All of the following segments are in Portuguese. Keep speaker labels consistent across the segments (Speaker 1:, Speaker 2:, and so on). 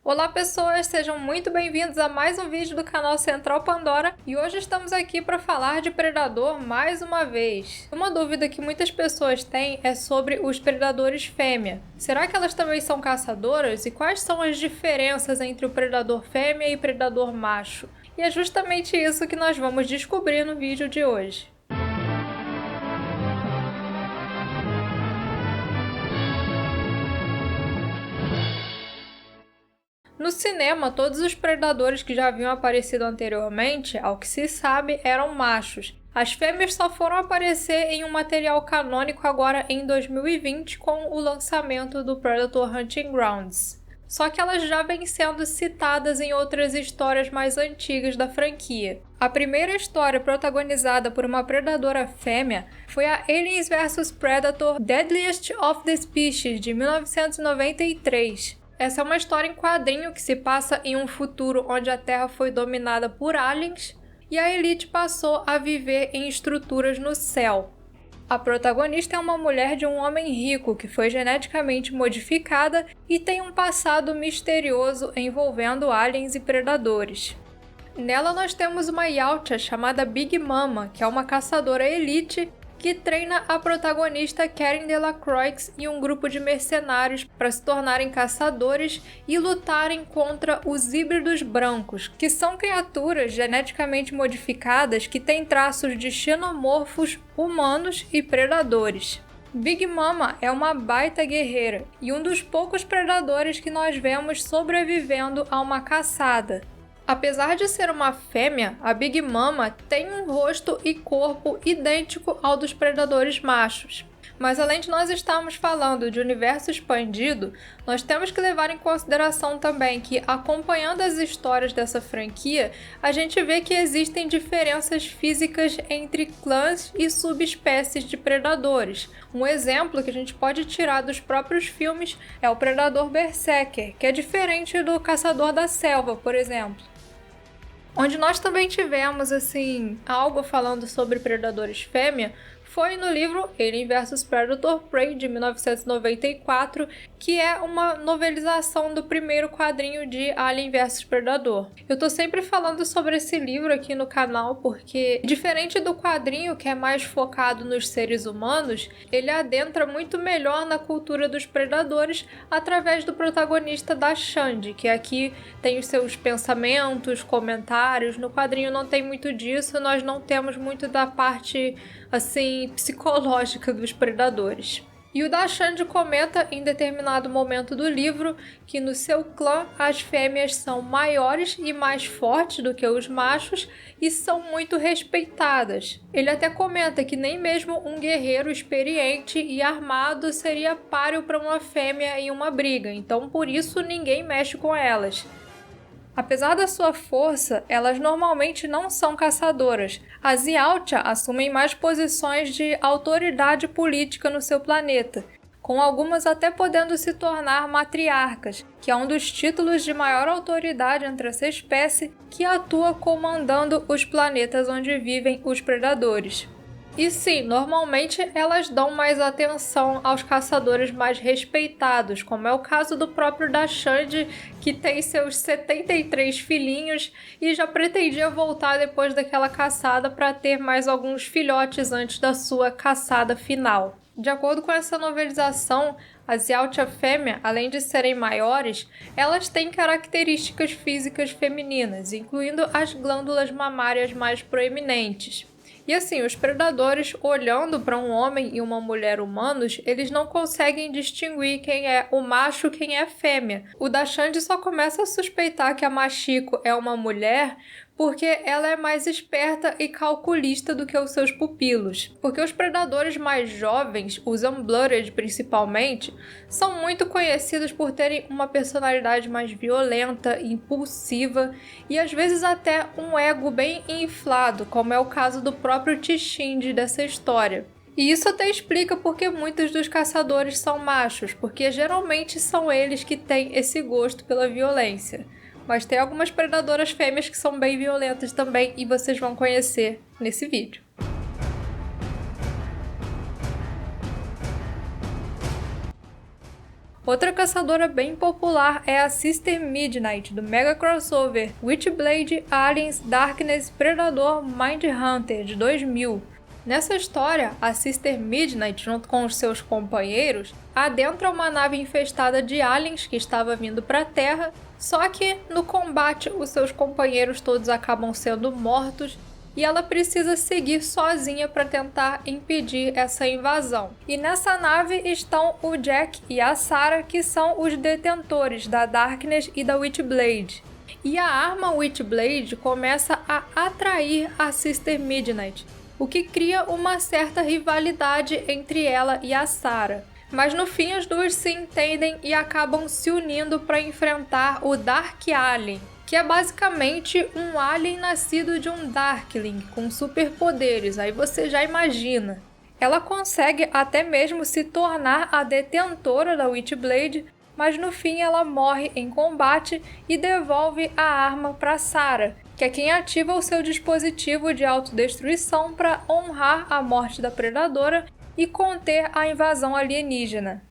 Speaker 1: Olá pessoas, sejam muito bem-vindos a mais um vídeo do canal Central Pandora e hoje estamos aqui para falar de Predador mais uma vez. Uma dúvida que muitas pessoas têm é sobre os predadores fêmea. Será que elas também são caçadoras e quais são as diferenças entre o predador fêmea e predador macho? E é justamente isso que nós vamos descobrir no vídeo de hoje. No cinema, todos os predadores que já haviam aparecido anteriormente, ao que se sabe, eram machos. As fêmeas só foram aparecer em um material canônico agora em 2020 com o lançamento do Predator Hunting Grounds. Só que elas já vêm sendo citadas em outras histórias mais antigas da franquia. A primeira história protagonizada por uma predadora fêmea foi a Aliens vs Predator Deadliest of the Species, de 1993. Essa é uma história em quadrinho que se passa em um futuro onde a Terra foi dominada por aliens e a elite passou a viver em estruturas no céu. A protagonista é uma mulher de um homem rico que foi geneticamente modificada e tem um passado misterioso envolvendo aliens e predadores. Nela nós temos uma Yautja chamada Big Mama, que é uma caçadora elite que treina a protagonista Karen Delacroix e um grupo de mercenários para se tornarem caçadores e lutarem contra os híbridos brancos, que são criaturas geneticamente modificadas que têm traços de xenomorfos, humanos e predadores. Big Mama é uma baita guerreira e um dos poucos predadores que nós vemos sobrevivendo a uma caçada. Apesar de ser uma fêmea, a Big Mama tem um rosto e corpo idêntico ao dos predadores machos. Mas além de nós estarmos falando de universo expandido, nós temos que levar em consideração também que, acompanhando as histórias dessa franquia, a gente vê que existem diferenças físicas entre clãs e subespécies de predadores. Um exemplo que a gente pode tirar dos próprios filmes é o predador Berserker, que é diferente do caçador da selva, por exemplo. Onde nós também tivemos, algo falando sobre predadores fêmea, foi no livro Alien vs Predator Prey, de 1994, que é uma novelização do primeiro quadrinho de Alien vs Predador. Eu tô sempre falando sobre esse livro aqui no canal porque, diferente do quadrinho, que é mais focado nos seres humanos, ele adentra muito melhor na cultura dos predadores através do protagonista da Shandy, que aqui tem os seus pensamentos, comentários. No quadrinho não tem muito disso, nós não temos muito da parte psicológica dos predadores. E o da Shandy comenta em determinado momento do livro que no seu clã as fêmeas são maiores e mais fortes do que os machos e são muito respeitadas. Ele até comenta que nem mesmo um guerreiro experiente e armado seria páreo para uma fêmea em uma briga, então por isso ninguém mexe com elas. Apesar da sua força, elas normalmente não são caçadoras. As Yautja assumem mais posições de autoridade política no seu planeta, com algumas até podendo se tornar matriarcas, que é um dos títulos de maior autoridade entre essa espécie que atua comandando os planetas onde vivem os predadores. E sim, normalmente elas dão mais atenção aos caçadores mais respeitados, como é o caso do próprio da Shandy, que tem seus 73 filhinhos e já pretendia voltar depois daquela caçada para ter mais alguns filhotes antes da sua caçada final. De acordo com essa novelização, as Yautja fêmea, além de serem maiores, elas têm características físicas femininas, incluindo as glândulas mamárias mais proeminentes. E os predadores, olhando para um homem e uma mulher humanos, eles não conseguem distinguir quem é o macho e quem é a fêmea. O da Shandy só começa a suspeitar que a Machiko é uma mulher porque ela é mais esperta e calculista do que os seus pupilos. Porque os predadores mais jovens, os Unbloods principalmente, são muito conhecidos por terem uma personalidade mais violenta, impulsiva e às vezes até um ego bem inflado, como é o caso do próprio T'Chinde dessa história. E isso até explica porque muitos dos caçadores são machos, porque geralmente são eles que têm esse gosto pela violência. Mas tem algumas predadoras fêmeas que são bem violentas também e vocês vão conhecer nesse vídeo. Outra caçadora bem popular é a Sister Midnight, do mega crossover Witchblade Aliens Darkness Predador Mindhunter, de 2000. Nessa história, a Sister Midnight, junto com os seus companheiros, adentra uma nave infestada de aliens que estava vindo para a Terra, só que no combate os seus companheiros todos acabam sendo mortos e ela precisa seguir sozinha para tentar impedir essa invasão. E nessa nave estão o Jack e a Sarah, que são os detentores da Darkness e da Witchblade. E a arma Witchblade começa a atrair a Sister Midnight, o que cria uma certa rivalidade entre ela e a Sarah. Mas no fim as duas se entendem e acabam se unindo para enfrentar o Dark Alien, que é basicamente um alien nascido de um Darkling com superpoderes, aí você já imagina. Ela consegue até mesmo se tornar a detentora da Witchblade, mas no fim ela morre em combate e devolve a arma para Sarah, que é quem ativa o seu dispositivo de autodestruição para honrar a morte da predadora e conter a invasão alienígena.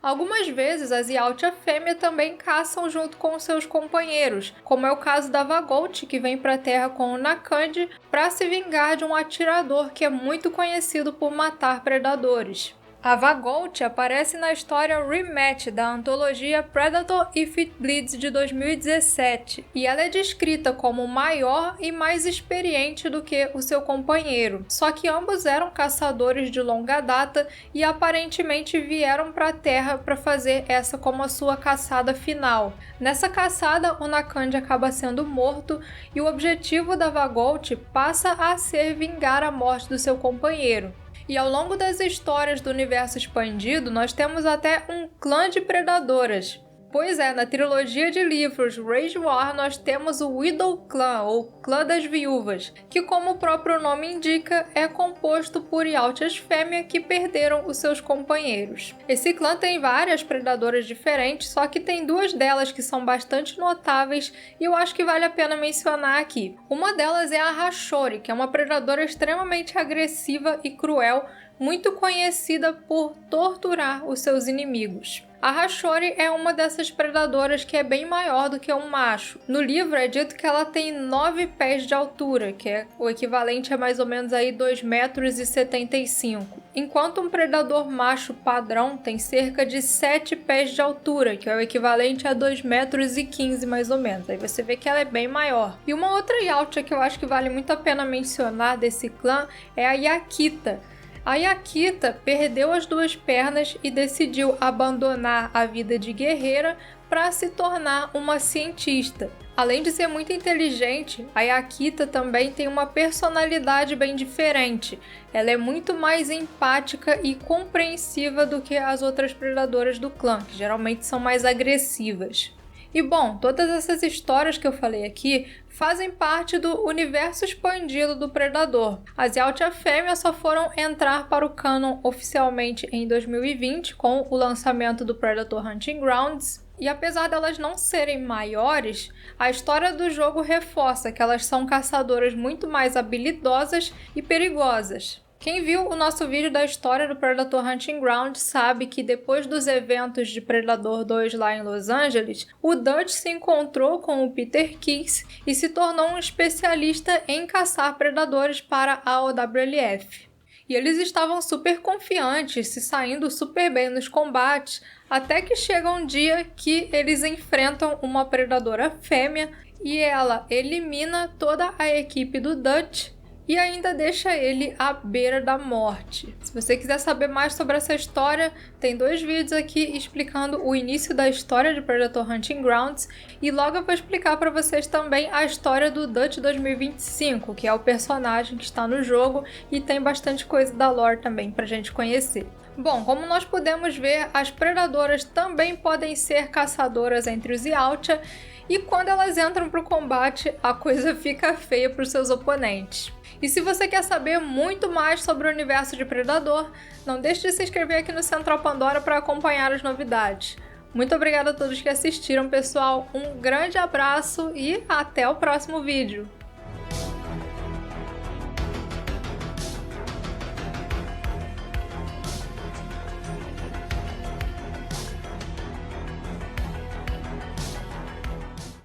Speaker 1: Algumas vezes as Yautja fêmea também caçam junto com seus companheiros, como é o caso da Vagolt, que vem para a Terra com o Nakandi para se vingar de um atirador que é muito conhecido por matar predadores. A Vagolt aparece na história Rematch da antologia Predator If It Bleeds de 2017 e ela é descrita como maior e mais experiente do que o seu companheiro, só que ambos eram caçadores de longa data e aparentemente vieram para a Terra para fazer essa como a sua caçada final. Nessa caçada, o Nakandi acaba sendo morto e o objetivo da Vagolt passa a ser vingar a morte do seu companheiro. E ao longo das histórias do universo expandido, nós temos até um clã de predadoras. Pois é, na trilogia de livros Rage War, nós temos o Widow Clan, ou Clã das Viúvas, que como o próprio nome indica, é composto por Yautjas fêmea que perderam os seus companheiros. Esse clã tem várias predadoras diferentes, só que tem duas delas que são bastante notáveis e eu acho que vale a pena mencionar aqui. Uma delas é a Hashori, que é uma predadora extremamente agressiva e cruel, muito conhecida por torturar os seus inimigos. A Hashori é uma dessas predadoras que é bem maior do que um macho. No livro é dito que ela tem 9 pés de altura, que é o equivalente a mais ou menos aí 2,75 m, enquanto um predador macho padrão tem cerca de 7 pés de altura, que é o equivalente a 2,15 m mais ou menos. Aí você vê que ela é bem maior. E uma outra Yautja que eu acho que vale muito a pena mencionar desse clã é a Yakita. A Yakita perdeu as 2 pernas e decidiu abandonar a vida de guerreira para se tornar uma cientista. Além de ser muito inteligente, a Yakita também tem uma personalidade bem diferente. Ela é muito mais empática e compreensiva do que as outras predadoras do clã, que geralmente são mais agressivas. E bom, todas essas histórias que eu falei aqui fazem parte do universo expandido do Predador. As Yautja fêmeas só foram entrar para o canon oficialmente em 2020 com o lançamento do Predator Hunting Grounds. E apesar delas não serem maiores, a história do jogo reforça que elas são caçadoras muito mais habilidosas e perigosas. Quem viu o nosso vídeo da história do Predator Hunting Ground sabe que depois dos eventos de Predador 2 lá em Los Angeles, o Dutch se encontrou com o Peter Keys e se tornou um especialista em caçar predadores para a OWLF. E eles estavam super confiantes, se saindo super bem nos combates, até que chega um dia que eles enfrentam uma predadora fêmea e ela elimina toda a equipe do Dutch e ainda deixa ele à beira da morte. Se você quiser saber mais sobre essa história, tem 2 vídeos aqui explicando o início da história de Predator Hunting Grounds e logo eu vou explicar para vocês também a história do Dutch 2025, que é o personagem que está no jogo e tem bastante coisa da lore também pra gente conhecer. Bom, como nós podemos ver, as predadoras também podem ser caçadoras entre os Yautja e quando elas entram para o combate, a coisa fica feia para os seus oponentes. E se você quer saber muito mais sobre o universo de Predador, não deixe de se inscrever aqui no Central Pandora para acompanhar as novidades. Muito obrigada a todos que assistiram, pessoal. Um grande abraço e até o próximo vídeo.